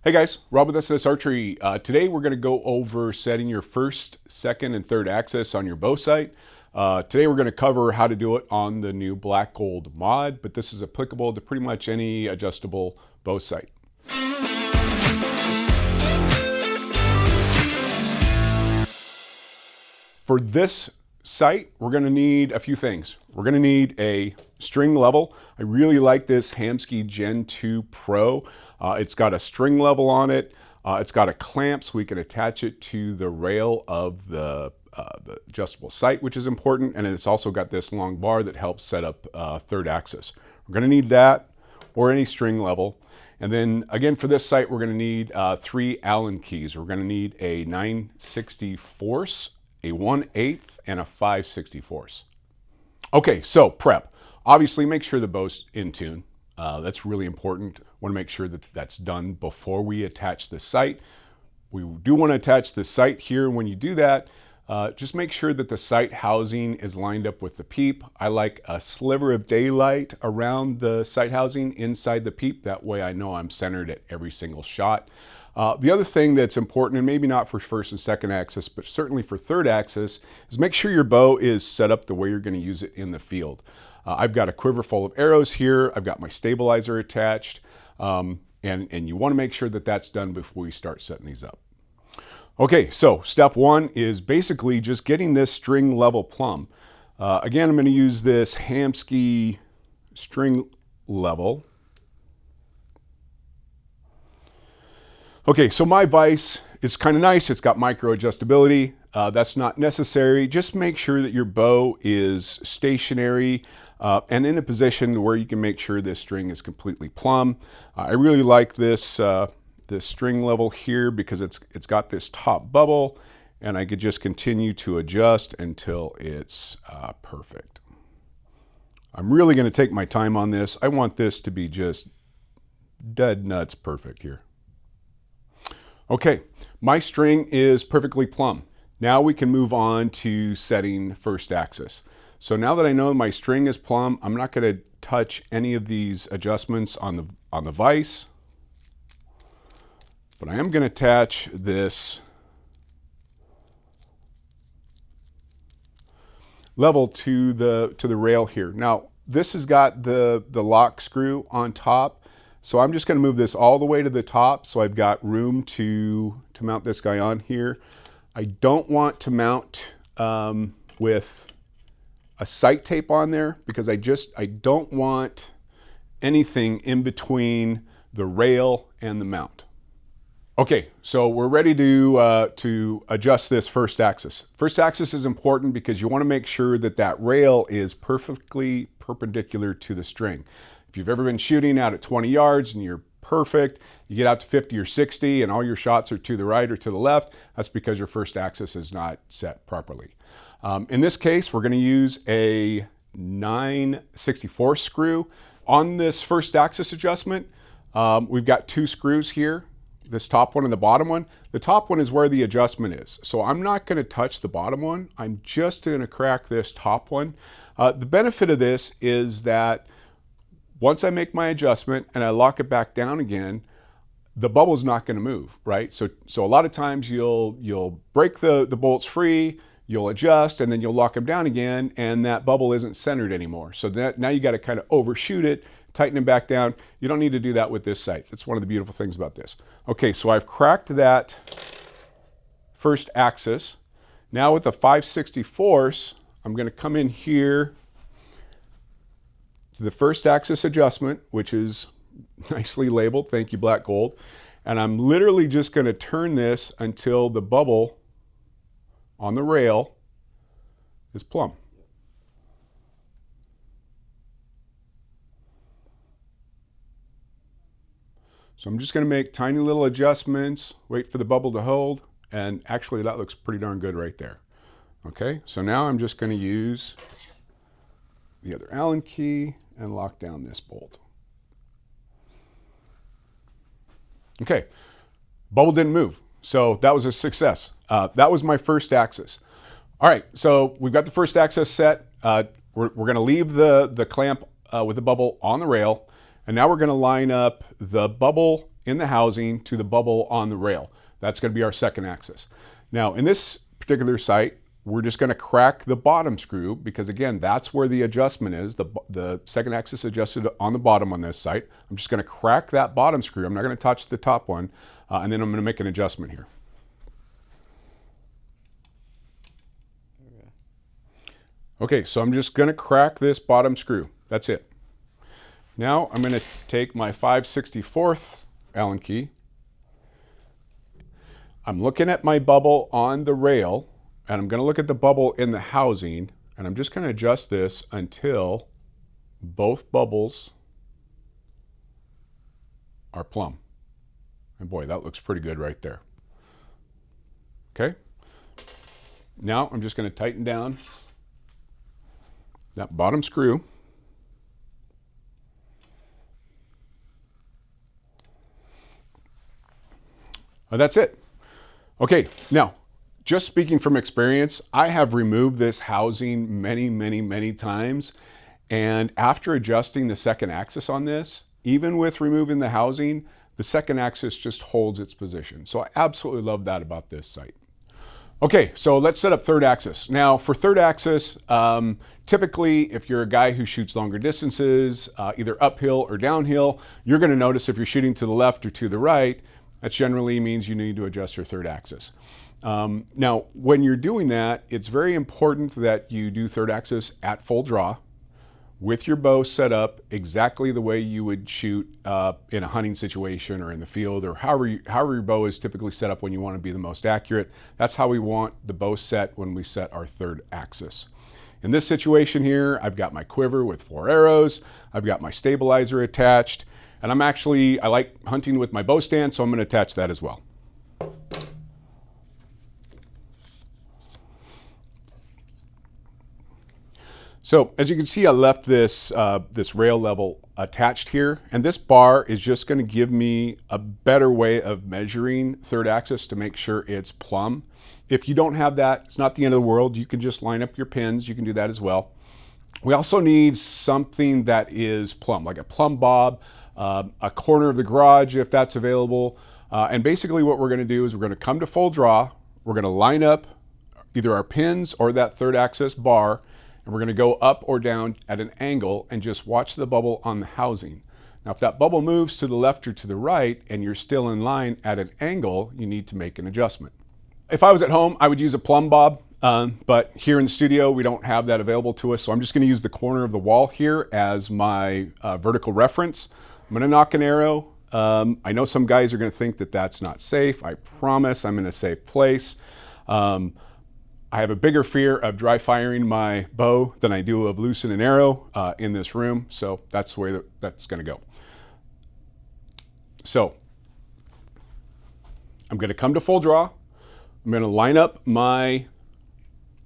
Hey guys, Rob with S&S Archery. Today we're going to go over setting your first, second, and third axis on your bow sight. Today we're going to cover how to do it on the new black gold mod, but this is applicable to pretty much any adjustable bow sight. For this sight, we're going to need a few things. We're going to need a string level. I really like this Hamskea Gen 2 Pro. It's got a string level on it. It's got a clamp so we can attach it to the rail of the adjustable sight, which is important. And it's also got this long bar that helps set up third axis. We're going to need that or any string level. And then again, for this sight, we're going to need 3 Allen keys. We're going to need a 9/64, a 1/8, and a 5/64. Okay, so prep. Obviously, make sure the bow's in tune. That's really important. Want to make sure that that's done before we attach the sight. We do want to attach the sight here. When you do that, just make sure that the sight housing is lined up with the peep. I like a sliver of daylight around the sight housing inside the peep. That way I know I'm centered at every single shot. The other thing that's important, and maybe not for first and second axis, but certainly for third axis, is make sure your bow is set up the way you're going to use it in the field. I've got a quiver full of arrows here. I've got my stabilizer attached, and you want to make sure that that's done before you start setting these up. Okay, so step one is basically just getting this string level plumb. Again, I'm going to use this Hamskea string level. Okay, so my vise is kind of nice. It's got micro adjustability. That's not necessary. Just make sure that your bow is stationary and in a position where you can make sure this string is completely plumb. I really like this this string level here because it's got this top bubble, and I could just continue to adjust until it's perfect. I'm really going to take my time on this. I want this to be just dead nuts perfect here. Okay, my string is perfectly plumb. Now we can move on to setting first axis. So now that I know my string is plumb, I'm not going to touch any of these adjustments on the vise, but I am going to attach this level to the rail here. Now this has got the lock screw on top. So I'm just going to move this all the way to the top so I've got room to mount this guy on here. I don't want to mount with a sight tape on there because I don't want anything in between the rail and the mount. Okay, so we're ready to adjust this first axis. First axis is important because you want to make sure that that rail is perfectly perpendicular to the string. If you've ever been shooting out at 20 yards and you're perfect, you get out to 50 or 60 and all your shots are to the right or to the left, that's because your first axis is not set properly. In this case, we're going to use a 9/64 screw. On this first axis adjustment, we've got 2 screws here, this top one and the bottom one. The top one is where the adjustment is. So I'm not going to touch the bottom one. I'm just going to crack this top one. The benefit of this is that once I make my adjustment and I lock it back down again, the bubble's not going to move, right? So a lot of times you'll break the bolts free, you'll adjust, and then you'll lock them down again, and that bubble isn't centered anymore. So now you got to kind of overshoot it, tighten it back down. You don't need to do that with this sight. That's one of the beautiful things about this. Okay, so I've cracked that first axis. Now with the 5/64, I'm going to come in here to the first axis adjustment, which is nicely labeled, thank you Black Gold, and I'm literally just going to turn this until the bubble on the rail is plumb. So I'm just going to make tiny little adjustments, wait for the bubble to hold, and actually that looks pretty darn good right there. Okay, so now I'm just going to use the other Allen key and lock down this bolt. Okay, bubble didn't move, so that was a success. That was my first axis. All right, so we've got the first axis set. We're going to leave the clamp with the bubble on the rail, and now we're going to line up the bubble in the housing to the bubble on the rail. That's going to be our second axis. Now, in this particular site, we're just going to crack the bottom screw because, again, that's where the adjustment is. The second axis adjusted on the bottom on this site. I'm just going to crack that bottom screw. I'm not going to touch the top one, and then I'm going to make an adjustment here. Okay, so I'm just going to crack this bottom screw. That's it. Now I'm going to take my 5/64 Allen key. I'm looking at my bubble on the rail, and I'm going to look at the bubble in the housing, and I'm just going to adjust this until both bubbles are plumb. And boy, that looks pretty good right there. Okay. Now I'm just going to tighten down that bottom screw. That's it. Okay, now, just speaking from experience, I have removed this housing many times, and after adjusting the second axis on this, even with removing the housing, the second axis just holds its position. So I absolutely love that about this site. Okay, so let's set up third axis. Now, for third axis, typically, if you're a guy who shoots longer distances, either uphill or downhill, you're going to notice if you're shooting to the left or to the right, that generally means you need to adjust your third axis. Now, when you're doing that, it's very important that you do third axis at full draw with your bow set up exactly the way you would shoot in a hunting situation or in the field, or however your bow is typically set up when you want to be the most accurate. That's how we want the bow set when we set our third axis. In this situation here, I've got my quiver with 4 arrows, I've got my stabilizer attached, and I like hunting with my bow stand, so I'm going to attach that as well. So as you can see, I left this rail level attached here, and this bar is just going to give me a better way of measuring third axis to make sure it's plumb. If you don't have that, it's not the end of the world. You can just line up your pins. You can do that as well. We also need something that is plumb, like a plumb bob, a corner of the garage if that's available. And basically what we're going to do is we're going to come to full draw. We're going to line up either our pins or that third axis bar, and we're going to go up or down at an angle and just watch the bubble on the housing. Now, if that bubble moves to the left or to the right and you're still in line at an angle, you need to make an adjustment. If I was at home, I would use a plumb bob, but here in the studio, we don't have that available to us, so I'm just going to use the corner of the wall here as my vertical reference. I'm going to knock an arrow. I know some guys are going to think that that's not safe. I promise I'm in a safe place. I have a bigger fear of dry firing my bow than I do of loosing an arrow in this room, so that's the way that's going to go. So I'm going to come to full draw. I'm going to line up my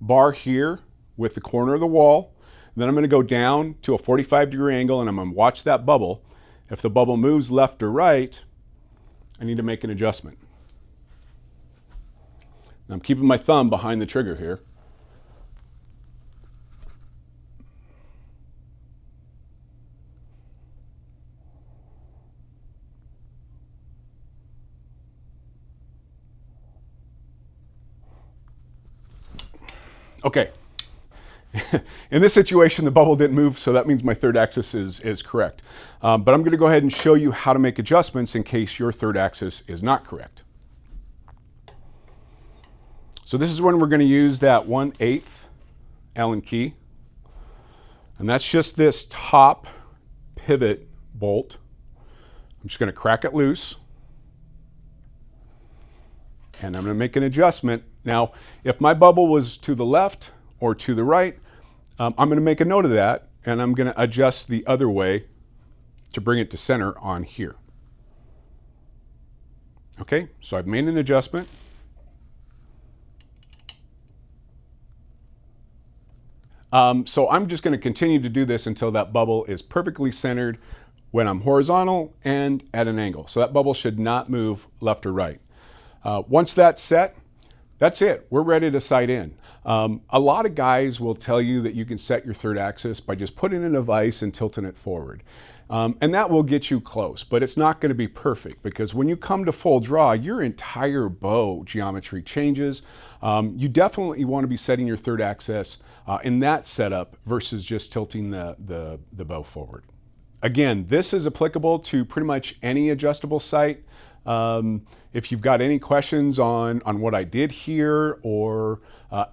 bar here with the corner of the wall. Then I'm going to go down to a 45-degree angle, and I'm going to watch that bubble. If the bubble moves left or right, I need to make an adjustment. I'm keeping my thumb behind the trigger here. Okay. In this situation, the bubble didn't move, so that means my third axis is correct. But I'm going to go ahead and show you how to make adjustments in case your third axis is not correct. So this is when we're going to use that 1/8 Allen key. And that's just this top pivot bolt. I'm just going to crack it loose. And I'm going to make an adjustment. Now, if my bubble was to the left or to the right, I'm going to make a note of that, and I'm going to adjust the other way to bring it to center on here. Okay, so I've made an adjustment. So I'm just going to continue to do this until that bubble is perfectly centered when I'm horizontal and at an angle. So that bubble should not move left or right. Once that's set, that's it. We're ready to sight in. A lot of guys will tell you that you can set your third axis by just putting in a vise and tilting it forward. And that will get you close, but it's not going to be perfect, because when you come to full draw, your entire bow geometry changes. You definitely want to be setting your third axis in that setup versus just tilting the bow forward. Again, this is applicable to pretty much any adjustable sight. If you've got any questions on what I did here, or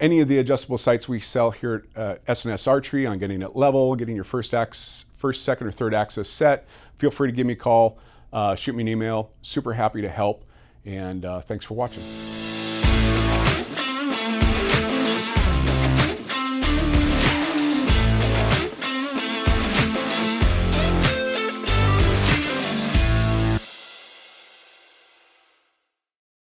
any of the adjustable sights we sell here at S&S Archery, on getting it level, getting your first, second, or third axis set, feel free to give me a call, shoot me an email. Super happy to help, and thanks for watching.